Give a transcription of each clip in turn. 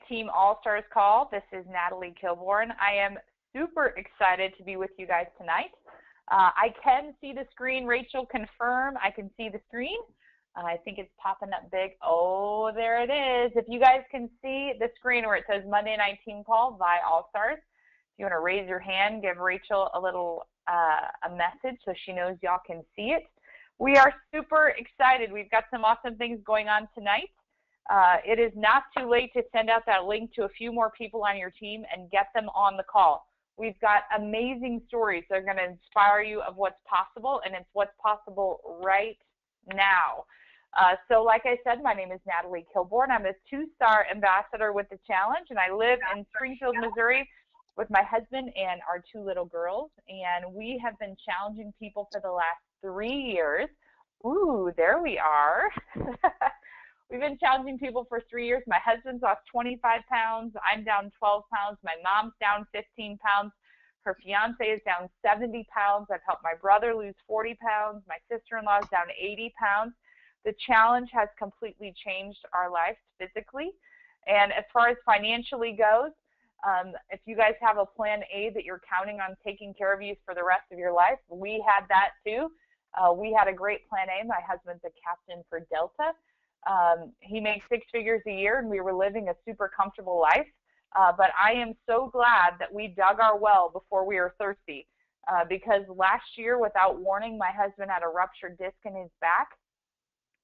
Team All-Stars call. This is Natalie Kilborn. I am super excited to be with you guys tonight. I can see the screen. Rachel, confirm I can see the screen. I think it's popping up big. Oh, there it is. If you guys can see the screen where it says Monday Night Team Call by All-Stars, if you want to raise your hand, give Rachel a little a message so she knows y'all can see it. We are super excited. We've got some awesome things going on tonight. It is not too late to send out that link to a few more people on your team and get them on the call. We've got amazing stories that are going to inspire you of what's possible, and it's what's possible right now. So like I said, my name is Natalie Kilborn. I'm a 2-star ambassador with the challenge, and I live in Springfield, Missouri with my husband and our 2 little girls, and we have been challenging people for the last 3 years. Ooh, there we are. We've been challenging people for 3 years. My husband's lost 25 pounds. I'm down 12 pounds. My mom's down 15 pounds. Her fiance is down 70 pounds. I've helped my brother lose 40 pounds. My sister-in-law is down 80 pounds. The challenge has completely changed our lives physically. And as far as financially goes, if you guys have a plan A that you're counting on taking care of you for the rest of your life, we had that too. We had a great plan A. My husband's a captain for Delta. He makes 6 figures a year, and we were living a super comfortable life. But I am so glad that we dug our well before we were thirsty, because last year, without warning, my husband had a ruptured disc in his back,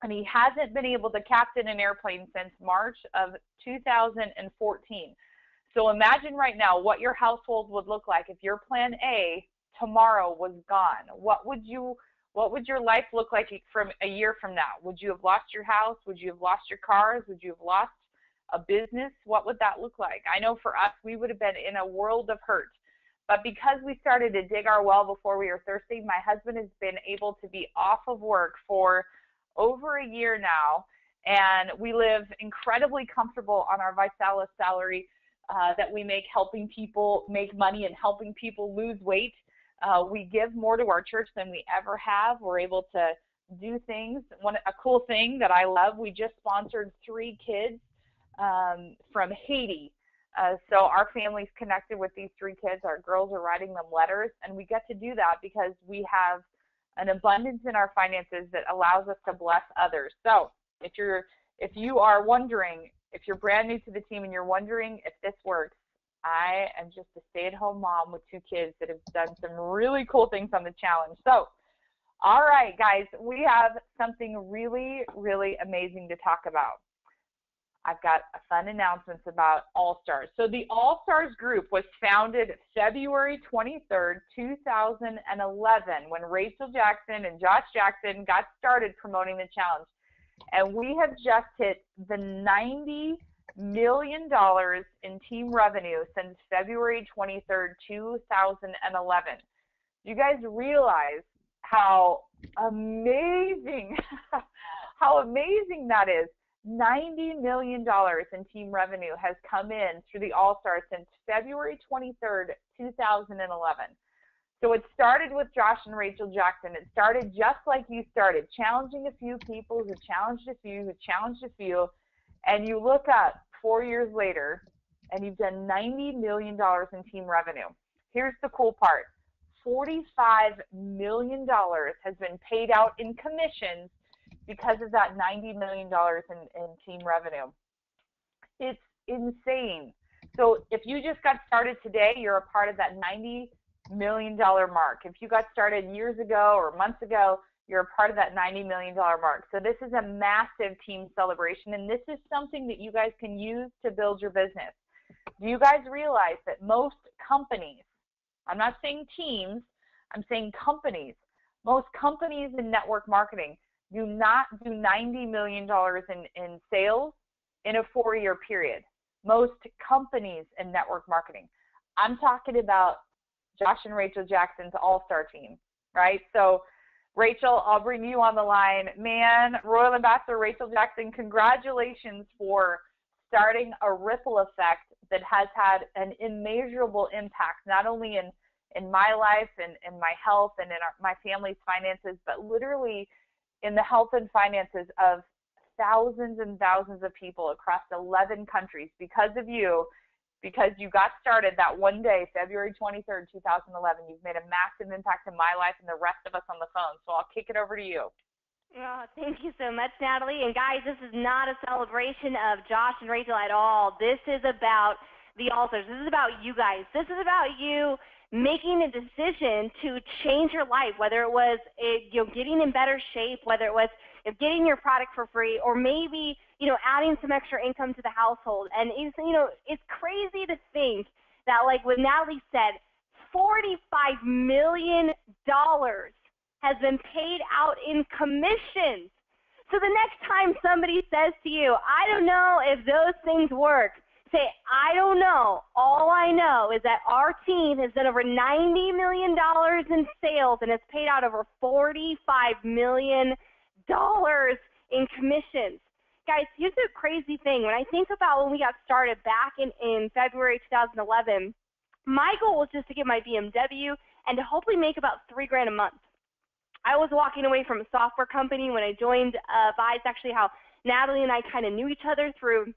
and he hasn't been able to captain an airplane since March of 2014. So imagine right now what your household would look like if your plan A tomorrow was gone. What would your life look like from a year from now? Would you have lost your house? Would you have lost your cars? Would you have lost a business? What would that look like? I know for us, we would have been in a world of hurt. But because we started to dig our well before we were thirsty, my husband has been able to be off of work for over a year now, and we live incredibly comfortable on our Visalis salary that we make helping people make money and helping people lose weight. We give more to our church than we ever have. We're able to do things. A cool thing that I love, we just sponsored 3 kids from Haiti. So our family's connected with these 3 kids. Our girls are writing them letters, and we get to do that because we have an abundance in our finances that allows us to bless others. So if you are wondering, if you're brand new to the team and you're wondering if this works, I am just a stay-at-home mom with 2 kids that have done some really cool things on the challenge. So, all right, guys, we have something really, really amazing to talk about. I've got a fun announcements about All-Stars. So the All-Stars group was founded February 23rd, 2011, when Rachel Jackson and Josh Jackson got started promoting the challenge. And we have just hit the $90 million in team revenue since February 23rd, 2011. You guys realize how amazing, how amazing that is? $90 million in team revenue has come in through the All-Stars since February 23rd, 2011. So it started with Josh and Rachel Jackson. It started just like you started, challenging a few people who challenged a few, who challenged a few, and you look up 4 years later, and you've done $90 million in team revenue. Here's the cool part. $45 million has been paid out in commissions because of that $90 million in team revenue. It's insane. So if you just got started today, you're a part of that $90 million mark. If you got started years ago or months ago, you're a part of that $90 million mark. So this is a massive team celebration, and this is something that you guys can use to build your business. Do you guys realize that most companies, I'm not saying teams, I'm saying companies, most companies in network marketing do not do $90 million in sales in a 4-year period. Most companies in network marketing. I'm talking about Josh and Rachel Jackson's All-Star team, right? So Rachel, I'll bring you on the line. Man, Royal Ambassador Rachel Jackson, congratulations for starting a ripple effect that has had an immeasurable impact, not only in my life and in my health and in my family's finances, but literally in the health and finances of thousands and thousands of people across 11 countries because of you, because you got started that one day, February 23rd, 2011. You've made a massive impact in my life and the rest of us on the phone. So I'll kick it over to you. Oh, thank you so much, Natalie. And guys, this is not a celebration of Josh and Rachel at all. This is about the altars. This is about you guys. This is about you making a decision to change your life, whether it was getting in better shape, whether it was getting your product for free, or maybe adding some extra income to the household. And it's crazy to think that, like what Natalie said, $45 million has been paid out in commissions. So the next time somebody says to you, I don't know if those things work, say, I don't know. All I know is that our team has done over $90 million in sales and has paid out over $45 million in commissions. Guys, here's the crazy thing. When I think about when we got started back in February 2011, my goal was just to get my BMW and to hopefully make about $3,000 a month. I was walking away from a software company when I joined Vi's, actually how Natalie and I kind of knew each other through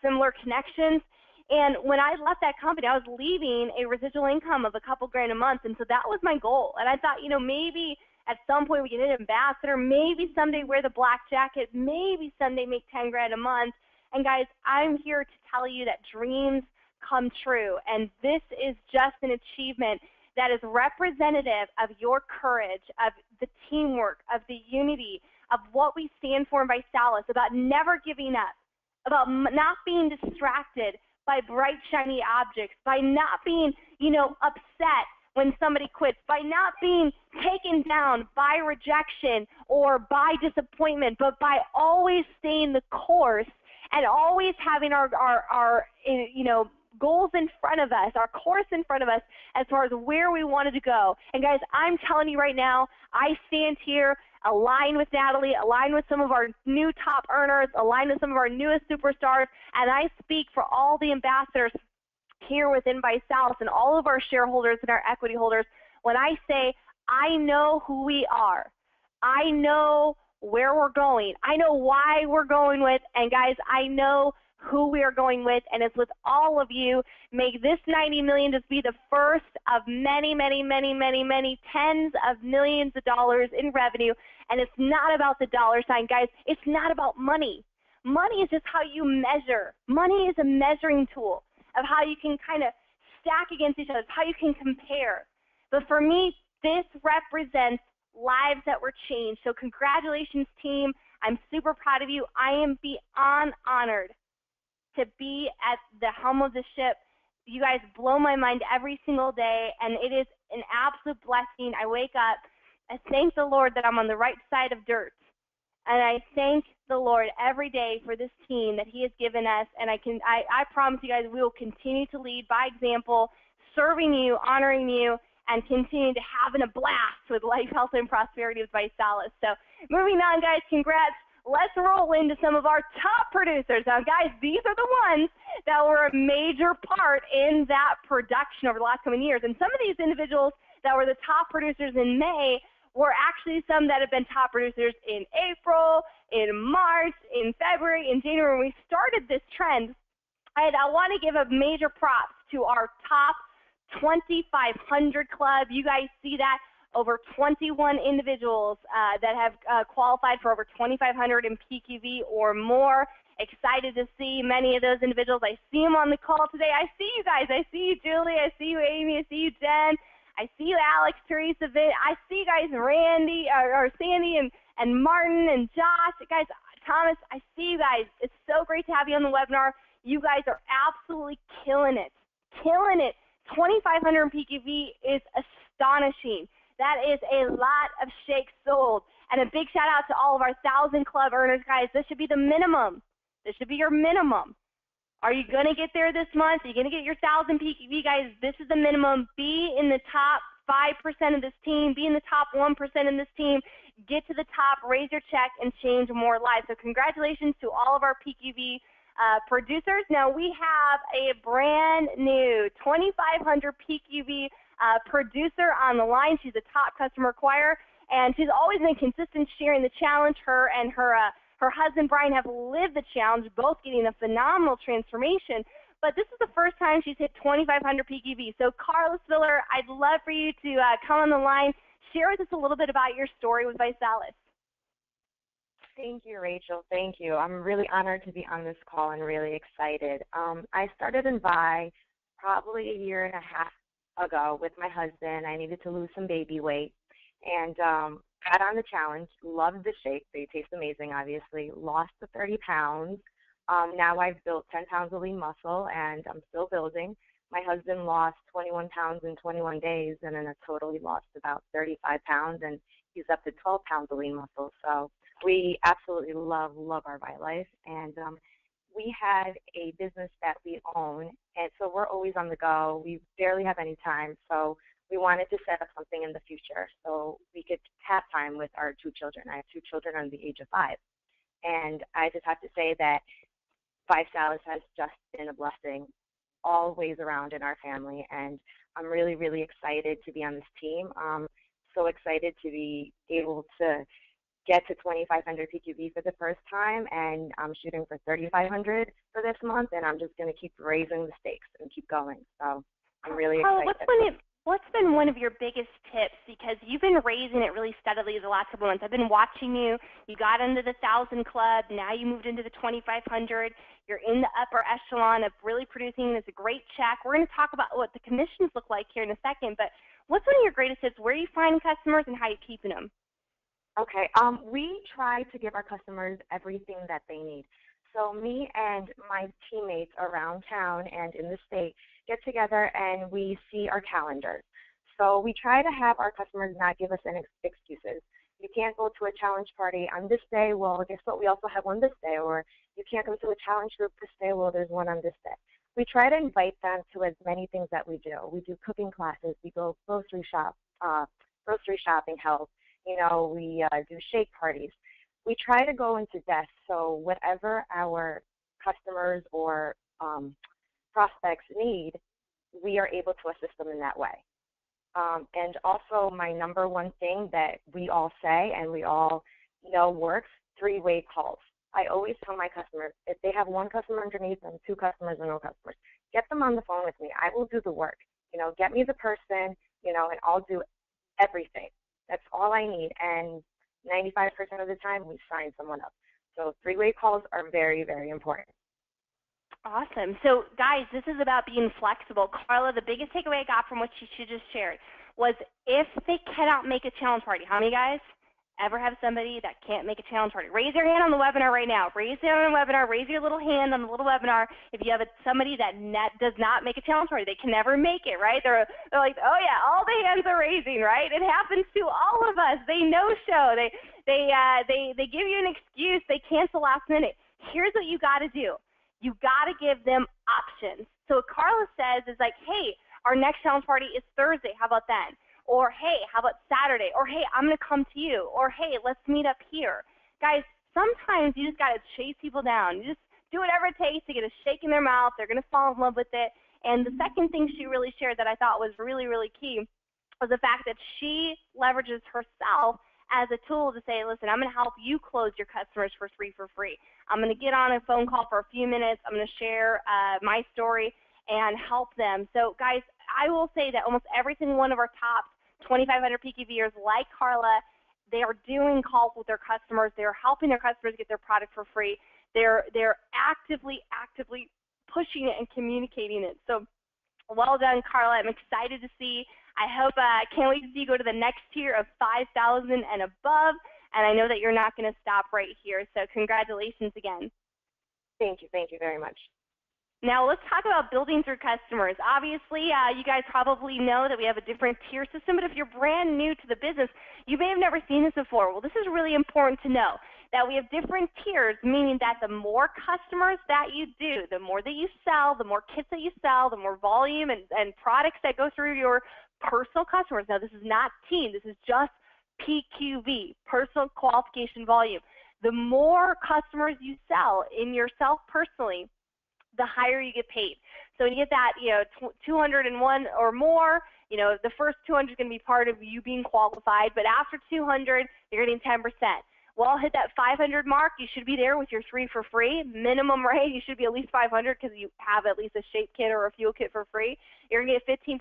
similar connections. And when I left that company, I was leaving a residual income of a couple grand a month. And so that was my goal. And I thought, maybe at some point we can hit ambassador, maybe someday wear the black jacket, maybe someday make 10 grand a month. And guys, I'm here to tell you that dreams come true. And this is just an achievement that is representative of your courage, of the teamwork, of the unity, of what we stand for in ViSalus, about never giving up, about not being distracted by bright, shiny objects, by not being, upset when somebody quits, by not being taken down by rejection or by disappointment, but by always staying the course and always having our goals in front of us, our course in front of us as far as where we wanted to go. And guys, I'm telling you right now, I stand here aligned with Natalie, aligned with some of our new top earners, aligned with some of our newest superstars, and I speak for all the ambassadors here within ViSalus and all of our shareholders and our equity holders when I say I know who we are. I know where we're going. I know why we're going with, and guys, I know who we are going with, and it's with all of you. Make this 90 million just be the first of many, many, many, many, many tens of millions of dollars in revenue. And it's not about the dollar sign, guys. It's not about money. Money is just how you measure. Money is a measuring tool of how you can kind of stack against each other, how you can compare. But for me, this represents lives that were changed. So congratulations, team. I'm super proud of you. I am beyond honored to be at the helm of the ship. You guys blow my mind every single day, and it is an absolute blessing. I wake up, I thank the Lord that I'm on the right side of dirt, and I thank the Lord every day for this team that He has given us, and I promise you guys we will continue to lead by example, serving you, honoring you, and continue to having a blast with life, health, and prosperity with ViSalus. So moving on, guys, congrats. Let's roll into some of our top producers. Now, guys, these are the ones that were a major part in that production over the last coming years. And some of these individuals that were the top producers in May were actually some that have been top producers in April, in March, in February, in January. When we started this trend, I want to give a major props to our top 2,500 club. You guys see that? Over 21 individuals that have qualified for over 2,500 in PQV or more. Excited to see many of those individuals. I see them on the call today. I see you guys. I see you, Julie. I see you, Amy. I see you, Jen. I see you, Alex, Teresa, Vin. I see you guys, Randy, or Sandy, and Martin, and Josh. Guys, Thomas, I see you guys. It's so great to have you on the webinar. You guys are absolutely killing it. Killing it. 2,500 in PQV is astonishing. That is a lot of shakes sold. And a big shout out to all of our 1,000 club earners, guys. This should be the minimum. This should be your minimum. Are you going to get there this month? Are you going to get your 1,000 PQV, guys? This is the minimum. Be in the top 5% of this team. Be in the top 1% in this team. Get to the top, raise your check, and change more lives. So congratulations to all of our PQV producers. Now we have a brand new 2,500 PQV producer on the line. She's a top customer acquirer, and she's always been consistent sharing the challenge. Her and her Her husband, Brian, have lived the challenge, both getting a phenomenal transformation. But this is the first time she's hit 2,500 PQV. So Carla Spiller, I'd love for you to come on the line, share with us a little bit about your story with ViSalus. Thank you, Rachel. Thank you. I'm really honored to be on this call and really excited. I started in Vi probably a year and a half ago with my husband. I needed to lose some baby weight and got on the challenge, loved the shakes. They taste amazing, obviously. Lost the 30 pounds. Now I've built 10 pounds of lean muscle, and I'm still building. My husband lost 21 pounds in 21 days, and in a total he lost about 35 pounds, and he's up to 12 pounds of lean muscle. So we absolutely love our Vi Life, and we have a business that we own, and so we're always on the go. We barely have any time, so we wanted to set up something in the future so we could have time with our two children. I have two children under the age of 5, and I just have to say that ViSalus has just been a blessing all ways around in our family, and I'm really, really excited to be on this team. I'm so excited to be able to get to 2,500 PQV for the first time, and I'm shooting for 3,500 for this month, and I'm just going to keep raising the stakes and keep going. So I'm really excited. What's been one of your biggest tips? Because you've been raising it really steadily the last couple months. I've been watching you. You got into the 1,000 club. Now you moved into the 2,500. You're in the upper echelon of really producing. It's a great check. We're going to talk about what the commissions look like here in a second. But what's one of your greatest tips? Where are you finding customers and how are you keeping them? Okay. We try to give our customers everything that they need. So me and my teammates around town and in the state get together and we see our calendars. So we try to have our customers not give us any excuses. You can't go to a challenge party on this day. Well, guess what? We also have one this day. Or you can't go to a challenge group this day. Well, there's one on this day. We try to invite them to as many things that we do. We do cooking classes. We go grocery shopping help. You know, we do shake parties. We try to go into depth, so whatever our customers or prospects need, we are able to assist them in that way. And also my number one thing that we all say and we all know works, 3-way calls. I always tell my customers, if they have one customer underneath them, 2 customers or no customers, get them on the phone with me. I will do the work. You know, get me the person, you know, and I'll do everything. That's all I need. And 95% of the time, we sign someone up. So 3-way calls are very, very important. Awesome. So, guys, this is about being flexible. Carla, the biggest takeaway I got from what she just shared was if they cannot make a challenge party, how many guys ever have somebody that can't make a challenge party? Raise your hand on the webinar right now. Raise your hand on the webinar. Raise your little hand on the little webinar if you have somebody that does not make a challenge party. They can never make it, right? They're like, oh, yeah, all the hands are raising, right? It happens to all of us. They no-show. They give you an excuse. They cancel last minute. Here's what you got to do. You got to give them options. So what Carla says is like, hey, our next challenge party is Thursday. How about then? Or, hey, how about Saturday? Or, hey, I'm going to come to you. Or, hey, let's meet up here. Guys, sometimes you just got to chase people down. You just do whatever it takes to get a shake in their mouth. They're going to fall in love with it. And the second thing she really shared that I thought was really, really key was the fact that she leverages herself as a tool to say, listen, I'm going to help you close your customers for free. I'm going to get on a phone call for a few minutes. I'm going to share my story and help them. So, guys, I will say that almost every single one of our top 2,500 PQVers like Carla, they are doing calls with their customers. They're helping their customers get their product for free. They're actively pushing it and communicating it. So well done, Carla. I'm excited to see. I hope, can't wait to see you go to the next tier of 5,000 and above. And I know that you're not going to stop right here. So congratulations again. Thank you very much. Now let's talk about building through customers. Obviously, you guys probably know that we have a different tier system, but if you're brand new to the business, you may have never seen this before. Well, this is really important to know that we have different tiers, meaning that the more customers that you do, the more that you sell, the more kits that you sell, the more volume and products that go through your personal customers. Now, this is not team. This is just PQV, personal qualification volume. The more customers you sell in yourself personally, the higher you get paid. So when you get that, 201 or more, the first 200 is going to be part of you being qualified, but after 200, you're getting 10%. Well, hit that 500 mark. You should be there with your 3 for free. Minimum rate, you should be at least 500 because you have at least a shape kit or a fuel kit for free. You're going to get 15%.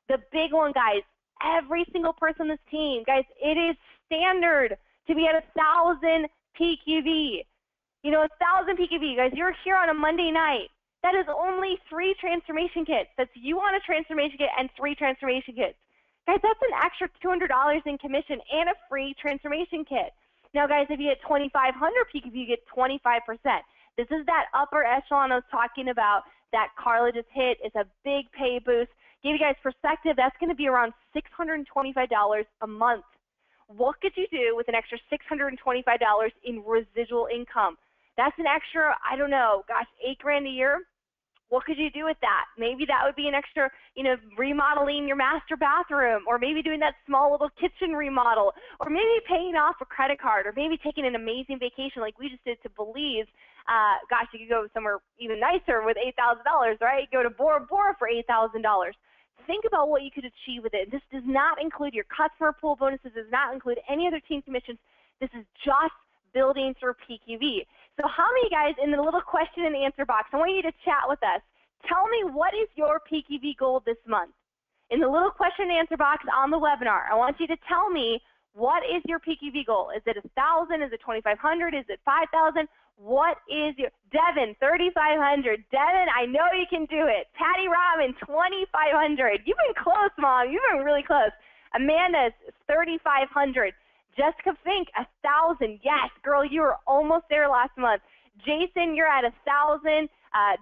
The big one, guys, every single person on this team, guys, it is standard to be at 1,000 PQV. You know, 1,000 PQV, guys, you're here on a Monday night. That is only 3 transformation kits. That's you on a transformation kit and 3 transformation kits. Guys, that's an extra $200 in commission and a free transformation kit. Now, guys, if you get 2,500 PQV, you get 25%. This is that upper echelon I was talking about that Carla just hit. It's a big pay boost. Give you guys perspective, that's going to be around $625 a month. What could you do with an extra $625 in residual income? That's an extra, I don't know, gosh, $8,000 a year. What could you do with that? Maybe that would be an extra, you know, remodeling your master bathroom, or maybe doing that small little kitchen remodel, or maybe paying off a credit card, or maybe taking an amazing vacation like we just did to Belize. Gosh, you could go somewhere even nicer with $8,000, right? Go to Bora Bora for $8,000. Think about what you could achieve with it. This does not include your customer pool bonuses, does not include any other team commissions. This is just building through PQV. So how many guys in the little question and answer box, I want you to chat with us. Tell me, what is your PQV goal this month? In the little question and answer box on the webinar, I want you to tell me, what is your PQV goal? Is it 1,000? Is it 2,500? Is it 5,000? What is your, Devin, 3,500. Devin, I know you can do it. Patty Robin, 2,500. You've been close, Mom. You've been really close. Amanda's 3,500. Jessica Fink, 1,000. Yes, girl, you were almost there last month. Jason, you're at 1,000.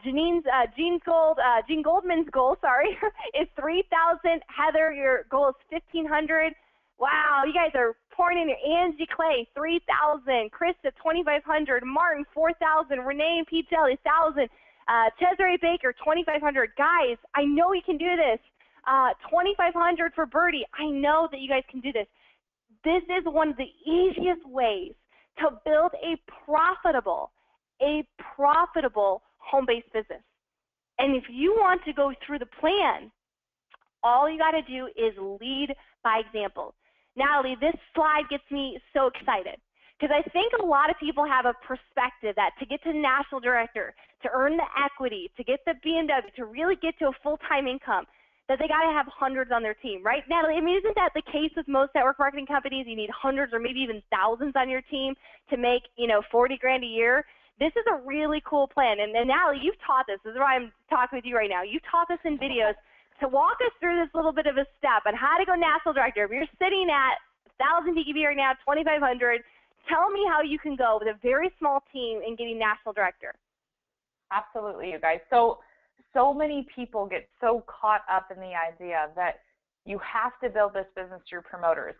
Jean Goldman's goal, sorry, is 3,000. Heather, your goal is 1,500. Wow, you guys are pouring in your. Angie Clay, 3,000. Krista, 2,500. Martin, 4,000. Renee and Pete Jelly, 1,000. Cesare Baker, 2,500. Guys, I know you can do this. 2,500 for Birdie. I know that you guys can do this. This is one of the easiest ways to build a profitable home-based business. And if you want to go through the plan, all you got to do is lead by example. Natalie, this slide gets me so excited because I think a lot of people have a perspective that to get to national director, to earn the equity, to get the BMW, to really get to a full-time income, that they got to have hundreds on their team, right, Natalie? I mean, isn't that the case with most network marketing companies? You need hundreds or maybe even thousands on your team to make, you know, 40 grand a year. This is a really cool plan. And Natalie, you've taught this. This is why I'm talking with you right now. You've taught this in videos to walk us through this little bit of a step on how to go national director. If you're sitting at 1,000 PQV right now, 2,500, tell me how you can go with a very small team in getting national director. Absolutely, you guys. So many people get so caught up in the idea that you have to build this business through promoters.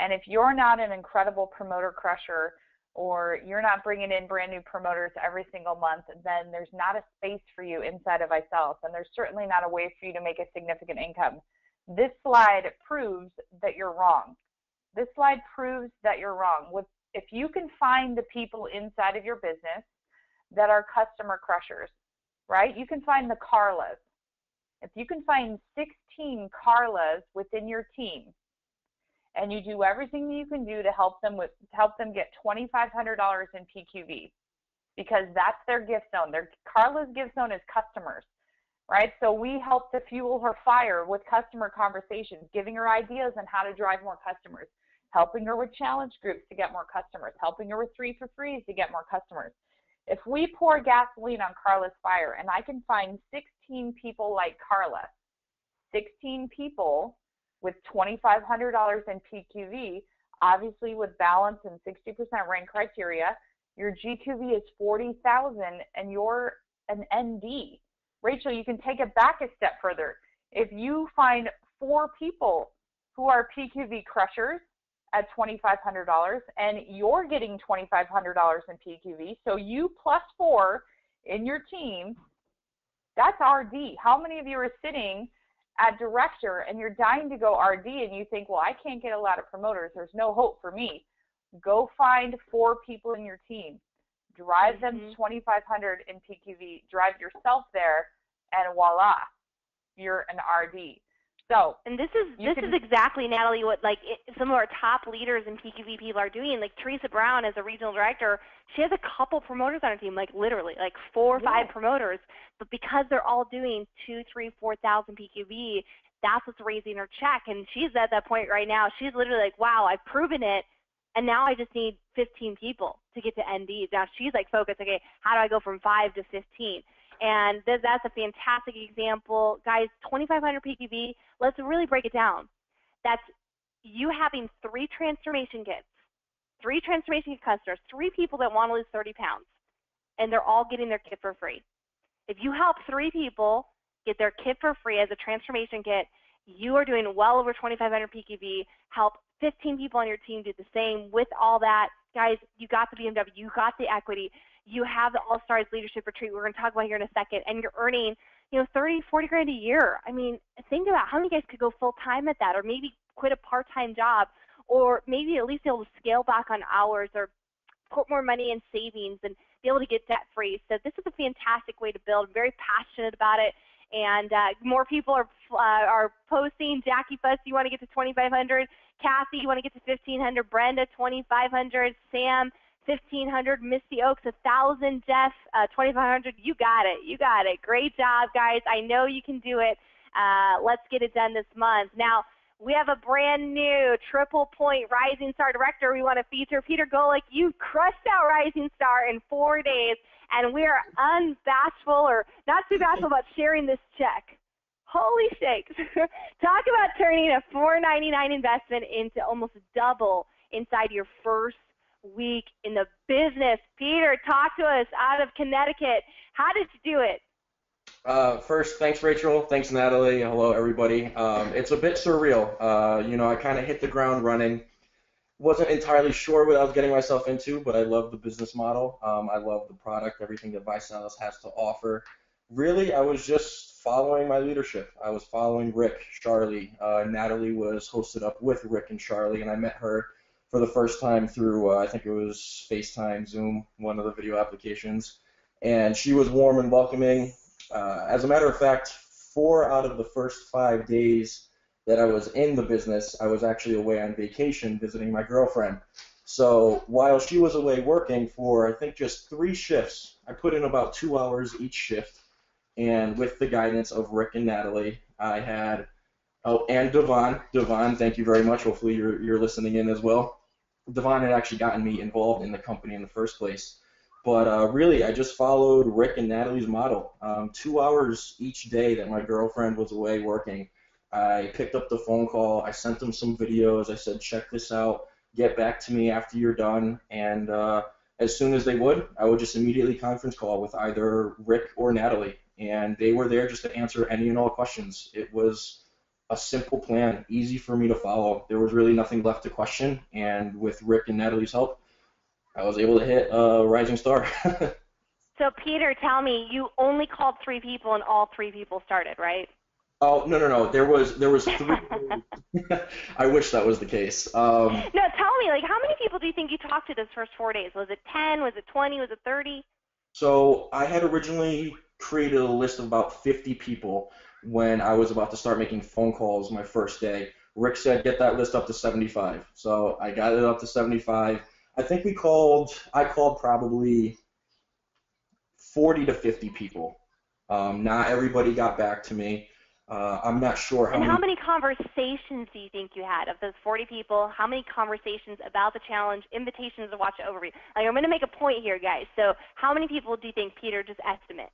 And if you're not an incredible promoter crusher, or you're not bringing in brand new promoters every single month, then there's not a space for you inside of iSelf, and there's certainly not a way for you to make a significant income. This slide proves that you're wrong. This slide proves that you're wrong. If you can find the people inside of your business that are customer crushers, right? You can find the Carlas. If you can find 16 Carlas within your team, and you do everything you can do to help them get $2,500 in PQV, because that's their gift zone. Carla's gift zone is customers, right? So we help to fuel her fire with customer conversations, giving her ideas on how to drive more customers, helping her with challenge groups to get more customers, helping her with 3 for Frees to get more customers. If we pour gasoline on Carla's fire, and I can find 16 people like Carla, 16 people with $2,500 in PQV, obviously with balance and 60% rank criteria, your GQV is 40,000 and you're an ND. Rachel, you can take it back a step further. If you find 4 people who are PQV crushers at $2,500 and you're getting $2,500 in PQV, so you plus 4 in your team, that's RD. How many of you are sitting at director and you're dying to go RD and you think, well, I can't get a lot of promoters, there's no hope for me? Go find 4 people in your team, drive them to 2,500 in PQV, drive yourself there, and voila, you're an RD. So, and this is exactly, Natalie, what some of our top leaders in PQV people are doing. Like Teresa Brown, as a regional director, she has a couple promoters on her team, like literally, like 4 or 5 promoters. But because they're all doing 2, 3, 4,000 PQV, that's what's raising her check. And she's at that point right now. She's literally like, wow, I've proven it, and now I just need 15 people to get to NDs. Now she's like focused, okay, how do I go from 5 to 15? And that's a fantastic example. Guys, 2,500 PQV, let's really break it down. That's you having 3 transformation kits, 3 transformation kit customers, 3 people that want to lose 30 pounds, and they're all getting their kit for free. If you help 3 people get their kit for free as a transformation kit, you are doing well over 2,500 PQV. Help 15 people on your team do the same. With all that, guys, you got the BMW, you got the equity, you have the All-Stars Leadership Retreat we're going to talk about here in a second, and you're earning, 30, 40 grand a year. I mean, think about how many guys could go full-time at that, or maybe quit a part-time job, or maybe at least be able to scale back on hours or put more money in savings and be able to get debt-free. So this is a fantastic way to build. I'm very passionate about it. And more people are posting. Jackie Fuss, you want to get to 2,500. Kathy, you want to get to 1,500. Brenda, 2,500. Sam, 1,500. Misty Oaks, 1,000. Jeff, 2,500. You got it. You got it. Great job, guys. I know you can do it. Let's get it done this month. Now, we have a brand new Triple Point Rising Star Director we want to feature. Peter Golick, you crushed out Rising Star in 4 days. And we are unbashful, or not too bashful, about sharing this check. Holy shakes. Talk about turning a $4.99 investment into almost double inside your first week in the business. Peter, talk to us out of Connecticut. How did you do it? First, thanks, Rachel. Thanks, Natalie. Hello, everybody. It's a bit surreal. I kind of hit the ground running. Wasn't entirely sure what I was getting myself into, but I love the business model. I love the product, everything that Visalis has to offer. Really, I was just following my leadership. I was following Rick, Charlie. Natalie was hosted up with Rick and Charlie, and I met her for the first time through, I think it was FaceTime, Zoom, one of the video applications. And she was warm and welcoming. As a matter of fact, 4 out of the first 5 days that I was in the business, I was actually away on vacation visiting my girlfriend. So while she was away working for, I think, just 3 shifts, I put in about 2 hours each shift. And with the guidance of Rick and Natalie, I had, and Devon, thank you very much. Hopefully you're listening in as well. Devon had actually gotten me involved in the company in the first place. But really, I just followed Rick and Natalie's model. 2 hours each day that my girlfriend was away working, I picked up the phone call, I sent them some videos, I said, check this out, get back to me after you're done, and as soon as they would, I would just immediately conference call with either Rick or Natalie, and they were there just to answer any and all questions. It was a simple plan, easy for me to follow. There was really nothing left to question, and with Rick and Natalie's help, I was able to hit a rising star. So, Peter, tell me, you only called 3 people and all 3 people started, right? Oh, no. There was 3. I wish that was the case. No, tell me, how many people do you think you talked to this first 4 days? Was it 10? Was it 20? Was it 30? So I had originally created a list of about 50 people when I was about to start making phone calls my first day. Rick said, get that list up to 75. So I got it up to 75. I think I called probably 40 to 50 people. Not everybody got back to me. I'm not sure how many. And how many conversations do you think you had of those 40 people? How many conversations about the challenge, invitations to watch it overview? I'm going to make a point here, guys. So how many people do you think, Peter, just estimate?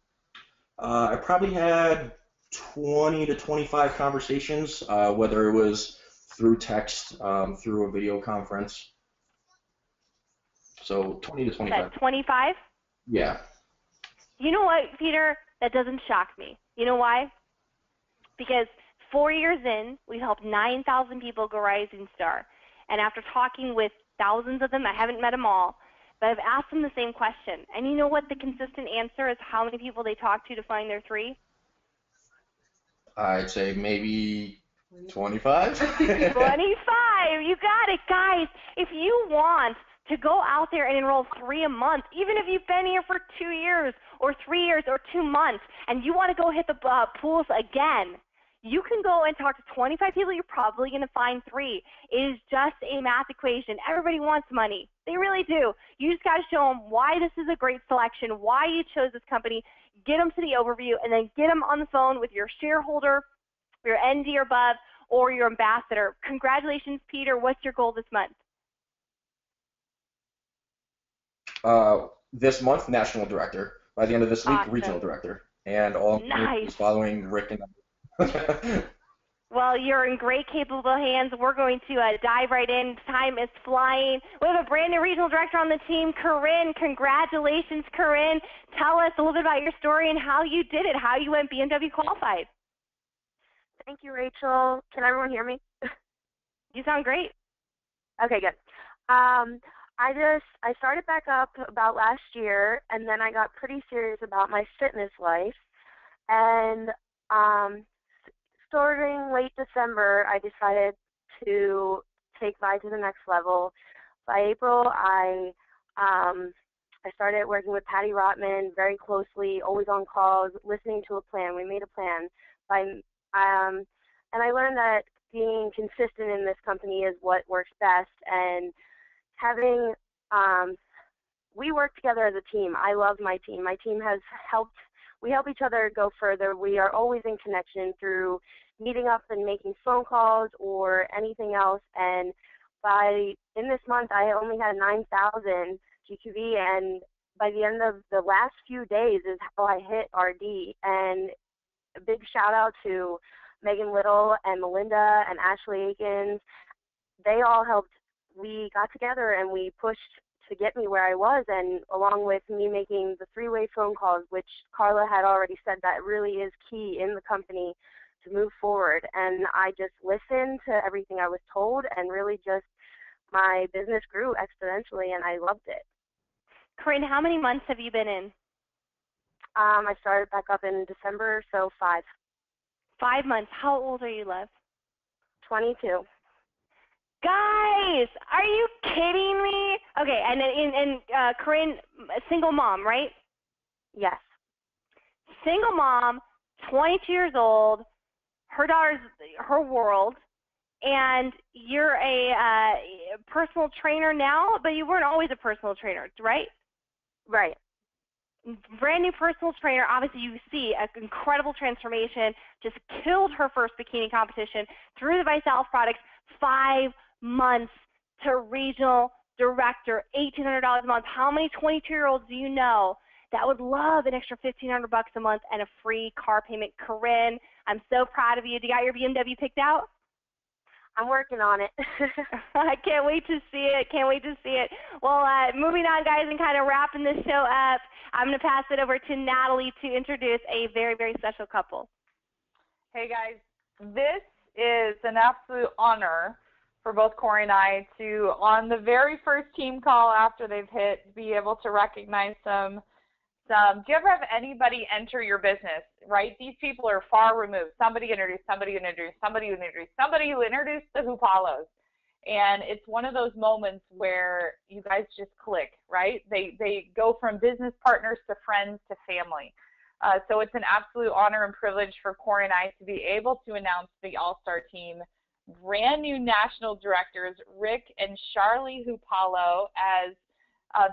I probably had 20 to 25 conversations, whether it was through text, through a video conference. So 20 to 25. 25? Yeah. You know what, Peter? That doesn't shock me. You know why? Because 4 years in, we've helped 9,000 people go Rising Star. And after talking with thousands of them, I haven't met them all, but I've asked them the same question. And you know what the consistent answer is, how many people they talk to find their 3? I'd say maybe 25. 25! You got it, guys. If you want to go out there and enroll 3 a month, even if you've been here for 2 years or 3 years or 2 months, and you want to go hit the pools again, You can go and talk to 25 people, you're probably going to find 3. It is just a math equation. Everybody wants money. They really do. You just got to show them why this is a great selection, why you chose this company, get them to the overview, and then get them on the phone with your shareholder, your ND or above, or your ambassador. Congratulations, Peter. What's your goal this month? This month, national director. By the end of this week, Awesome. regional director. And all Nice. following Rick and Well, you're in great, capable hands. We're going to dive right in. Time is flying. We have a brand new regional director on the team, Corinne. Congratulations, Corinne. Tell us a little bit about your story and how you did it, how you went BMW qualified. Thank you, Rachel. Can everyone hear me? You sound great. Okay, good. I started back up about last year, and then I got pretty serious about my fitness life. And starting late December, I decided to take Vi to the next level. By April, I started working with Patty Rotman very closely, always on calls, listening to a plan. We made a plan. And I learned that being consistent in this company is what works best. And having we work together as a team. I love my team. My team has helped. We help each other go further. We are always in connection through meeting up and making phone calls or anything else. And in this month, I only had 9,000 GQV, and by the end of the last few days is how I hit RD. And a big shout out to Megan Little and Melinda and Ashley Akins. They all helped. We got together and we pushed to get me where I was, and along with me making the 3-way phone calls, which Carla had already said that really is key in the company to move forward. And I just listened to everything I was told, and really just my business grew exponentially, and I loved it. Corinne, how many months have you been in? I started back up in December, so 5. 5 months. How old are you, love? 22. Guys, are you kidding me? Okay, and Corinne, single mom, right? Yes. Single mom, 22 years old, her daughter's her world, and you're a personal trainer now, but you weren't always a personal trainer, right? Right. Brand new personal trainer. Obviously, you see an incredible transformation. Just killed her first bikini competition through the Vice Alpha products. 5 months to regional director, $1,800 a month. How many 22-year-olds do you know that would love an extra $1,500 a month and a free car payment? Corinne, I'm so proud of you. Do you got your BMW picked out? I'm working on it. I can't wait to see it. Can't wait to see it. Well, moving on, guys, and kind of wrapping this show up, I'm going to pass it over to Natalie to introduce a very, very special couple. Hey, guys. This is an absolute honor for both Corey and I to, on the very first team call after they've hit, be able to recognize some. Do you ever have anybody enter your business, right? These people are far removed. Somebody introduced, somebody introduced, somebody who introduced, somebody who introduced the Hupalos. And it's one of those moments where you guys just click, right? They go from business partners to friends to family. So it's an absolute honor and privilege for Corey and I to be able to announce the All-Star team, brand new national directors, Rick and Charlie Hupalo, as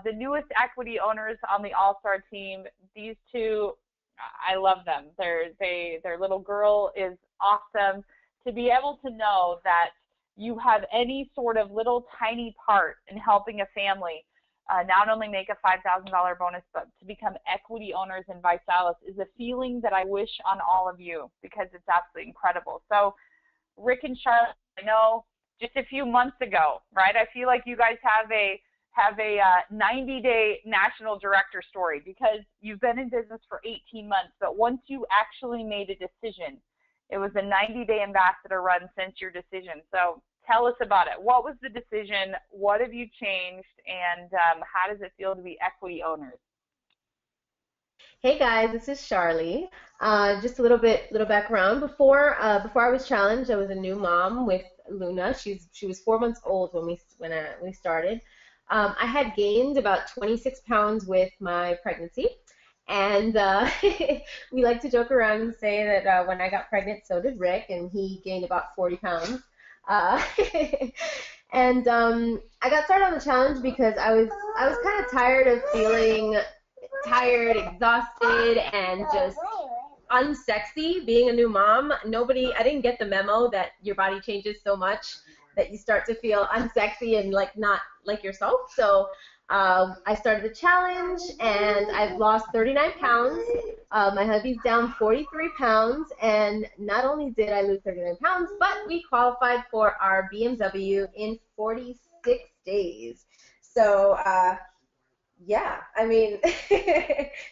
the newest equity owners on the All-Star team. These two, I love them. Their little girl is awesome. To be able to know that you have any sort of little tiny part in helping a family not only make a $5,000 bonus, but to become equity owners in Visalis is a feeling that I wish on all of you, because it's absolutely incredible. So Rick and Charlotte, I know just a few months ago, right? I feel like you guys have a 90-day national director story, because you've been in business for 18 months, but once you actually made a decision, it was a 90-day ambassador run since your decision. So tell us about it. What was the decision? What have you changed? And how does it feel to be equity owners? Hey guys, this is Charlie. Just a little background. Before I was challenged, I was a new mom with Luna. She was 4 months old when we started. I had gained about 26 pounds with my pregnancy, And we like to joke around and say that when I got pregnant, so did Rick, and he gained about 40 pounds. Uh, and I got started on the challenge because I was kind of tired of feeling tired, exhausted, and just unsexy being a new mom. I didn't get the memo that your body changes so much that you start to feel unsexy and like not like yourself. So I started the challenge and I've lost 39 pounds. My hubby's down 43 pounds, and not only did I lose 39 pounds, but we qualified for our BMW in 46 days. So yeah, I mean,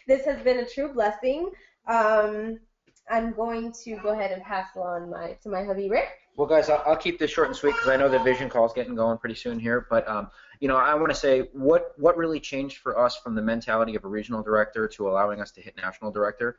this has been a true blessing. I'm going to go ahead and pass along to my hubby Rick. Well, guys, I'll keep this short and sweet because I know the vision call is getting going pretty soon here. But you know, I want to say what really changed for us from the mentality of a regional director to allowing us to hit national director.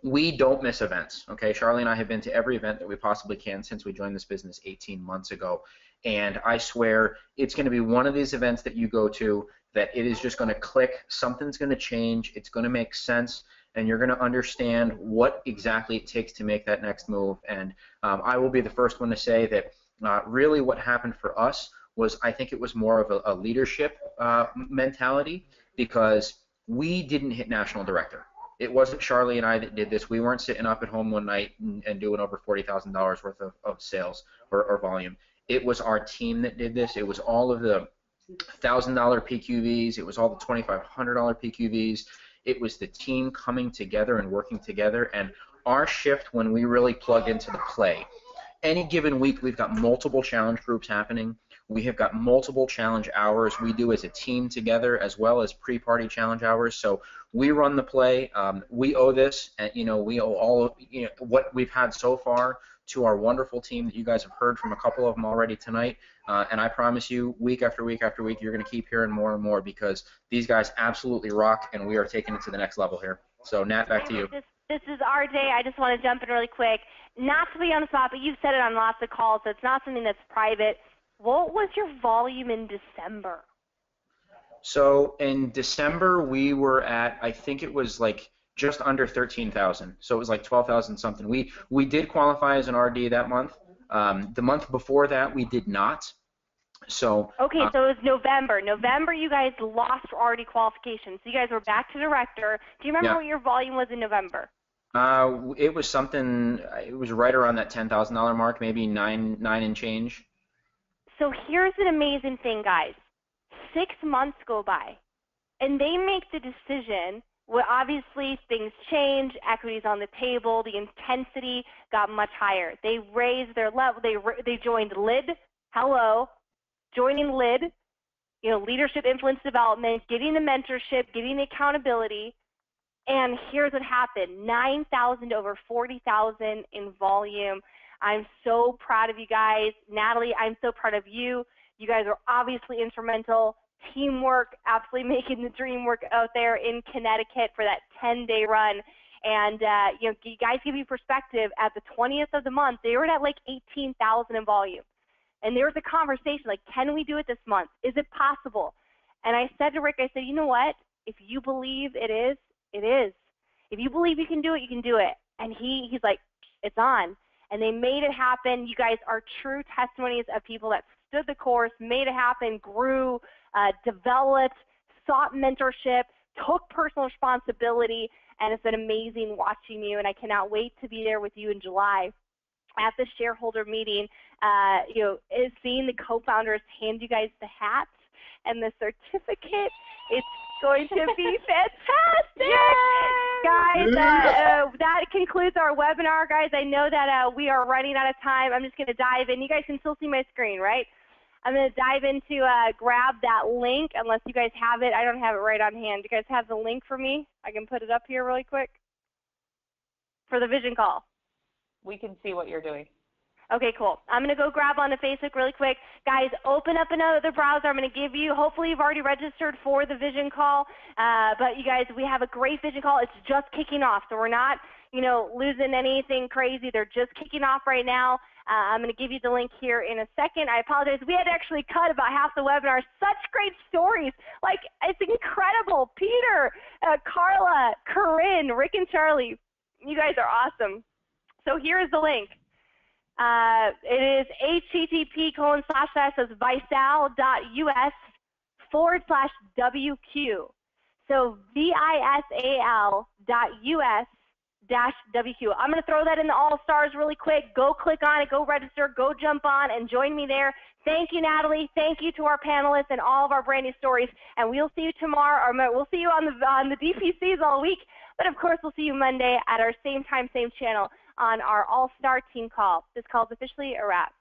We don't miss events. Okay, Charlie and I have been to every event that we possibly can since we joined this business 18 months ago, and I swear it's going to be one of these events that you go to that it is just going to click. Something's going to change. It's going to make sense, and you're going to understand what exactly it takes to make that next move. And I will be the first one to say that really what happened for us was I think it was more of a leadership mentality, because we didn't hit national director. It wasn't Charlie and I that did this. We weren't sitting up at home one night and doing over $40,000 worth of sales or volume. It was our team that did this. It was all of the $1,000 PQVs. It was all the $2,500 PQVs. It was the team coming together and working together. And our shift, when we really plugged into the play, any given week we've got multiple challenge groups happening. We have got multiple challenge hours we do as a team together, as well as pre-party challenge hours. So we run the play. We owe this, and we owe all of what we've had so far to our wonderful team that you guys have heard from a couple of them already tonight. And I promise you, week after week after week, you're going to keep hearing more and more, because these guys absolutely rock, and we are taking it to the next level here. So Nat, back to you. This is our day. I just want to jump in really quick. Not to be on the spot, but you've said it on lots of calls, so it's not something that's private. What was your volume in December? So in December, we were at, I think it was like just under 13,000. So it was like 12,000 something. We did qualify as an RD that month. The month before that, we did not. So okay, so it was November. November, you guys lost RD qualification. So you guys were back to director. Do you remember what your volume was in November? It was something. It was right around that $10,000 mark, maybe nine and change. So here's an amazing thing, guys. 6 months go by, and they make the decision. Well, obviously, things change. Equity's on the table. The intensity got much higher. They raised their level. They joined LID. Hello, joining LID. Leadership influence development, getting the mentorship, getting the accountability. And here's what happened: 9,000 to over 40,000 in volume. I'm so proud of you guys. Natalie, I'm so proud of you. You guys are obviously instrumental. Teamwork, absolutely making the dream work out there in Connecticut for that 10-day run. And, you guys give you perspective, at the 20th of the month, they were at like 18,000 in volume. And there was a conversation like, can we do it this month? Is it possible? And I said to Rick, I said, you know what? If you believe it is, it is. If you believe you can do it, you can do it. And he's like, it's on. And they made it happen. You guys are true testimonies of people that stood the course, made it happen, grew, developed, sought mentorship, took personal responsibility, and it's been amazing watching you. And I cannot wait to be there with you in July at the shareholder meeting. Seeing the co-founders hand you guys the hats and the certificate. It's going to be fantastic. Yay! Guys, that concludes our webinar. Guys, I know that we are running out of time. I'm just going to dive in. You guys can still see my screen, right? I'm going to dive into grab that link, unless you guys have it. I don't have it right on hand. Do you guys have the link for me? I can put it up here really quick for the vision call. We can see what you're doing. Okay, cool. I'm going to go grab onto Facebook really quick. Guys, open up another browser. I'm going to give you, hopefully you've already registered for the vision call, but you guys, we have a great vision call. It's just kicking off, so we're not, losing anything crazy. They're just kicking off right now. I'm going to give you the link here in a second. I apologize. We had to actually cut about half the webinar. Such great stories. Like, it's incredible. Peter, Carla, Corinne, Rick, and Charlie. You guys are awesome. So here is the link. It is http://visal.us/WQ. So visal.us-WQ. I'm going to throw that in the All Stars really quick. Go click on it. Go register. Go jump on and join me there. Thank you, Natalie. Thank you to our panelists and all of our brand new stories. And we'll see you tomorrow, or we'll see you on the DPCs all week. But of course, we'll see you Monday at our same time, same channel on our All-Star team call. This call is officially a wrap.